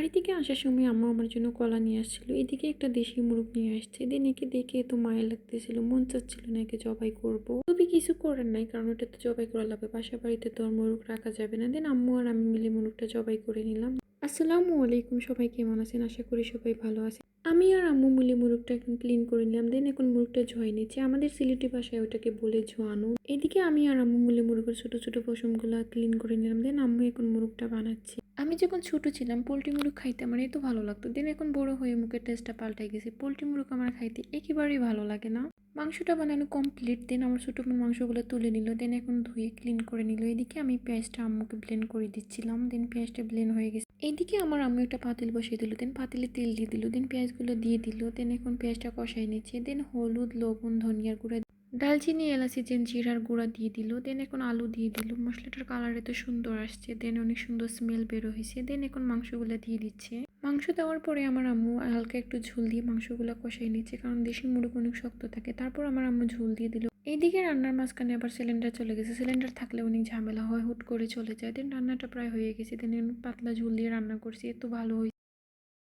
বাড়ি থেকে আসার সময় আম্মু আমার জন্য কলা নিয়ে আসছিল। এদিকে একটা দেশি মুরগ নিয়ে আসছে। দেন একে দেখে এত মায়া লাগতেছিল, মন চাচ্ছিল না একে জবাই করবো, তবে কিছু করার নাই, কারণ এটা তো জবাই করা লাগবে, বাসা বাড়িতে তো আর মোরগ রাখা যাবে না। দেন আম্মু আর আমি মিলে মোরগটা জবাই করে নিলাম। আসসালামু আলাইকুম, সবাই কেমন আছেন? আশা করি সবাই ভালো আছে। আমি আর আম্মু মিলে মুরগটা এখন ক্লিন করে নিলাম। দেন এখন মুরগটা ধুয়ে নিচ্ছে, আমাদের সিলেটি ভাষায় ওটাকে বলে ধোয়ানো। এদিকে আমি আর আম্মু মিলে মুরগের ছোট ছোট পশমগুলো ক্লিন করে নিলাম। দেন আম্মু এখন মুরগটা বানাচ্ছে। আমি যখন ছোট ছিলাম পোলট্রি মুরগ খাইতে আমার এত ভালো লাগতো। দেন এখন বড় হয়ে মুখের টেস্টটা পাল্টাই গেছে, পোলট্রি মুরগ আমার খাইতে একেবারেই ভালো লাগে না। মাংসটা বানানো কমপ্লিট। দেন আমার ছোটো বোন মাংসগুলো তুলে নিল। দেন এখন ধুয়ে ক্লিন করে নিল। এদিকে আমি পেঁয়াজটা আম্মুকে ব্লেন্ড করে দিচ্ছিলাম। দেন পেঁয়াজটা ব্লেন্ড হয়ে গেছে। এইদিকে আমার আম্মু একটা পাতিল বসিয়ে দিল। দেন পাতিলে তেল দিয়ে দিল। দেন পেঁয়াজগুলো দিয়ে দিল। দেন এখন পেঁয়াজটা কষাই নিচ্ছে। দেন হলুদ, লবণ, ধনিয়ার গুঁড়া, দালচিনি, এলাচি, জিরার গুঁড়া দিয়ে দিল। দেন এখন আলু দিয়ে দিল। মশলাটার কালার এত সুন্দর আসছে, দেন অনেক সুন্দর স্মেল বের হয়েছে। দেন এখন মাংসগুলো দিয়ে দিচ্ছে। মাংস দেওয়ার পরে আমার আম্মু হালকা একটু ঝোল দিয়ে মাংসগুলো কষাই নিচ্ছে, কারণ দেশি মুরগ অনেক শক্ত থাকে। তারপর আমার আম্মু ঝোল দিয়ে দিল। এইদিকে রান্নার মাঝখানে আবার সিলিন্ডার চলে গেছে। সিলিন্ডার থাকলে অনেক ঝামেলা হয়, হুট করে চলে যায়। দেন রান্নাটা প্রায় হয়ে গেছে। দেন পাতলা ঝোল দিয়ে রান্না করছি, এত ভালো হয়েছে।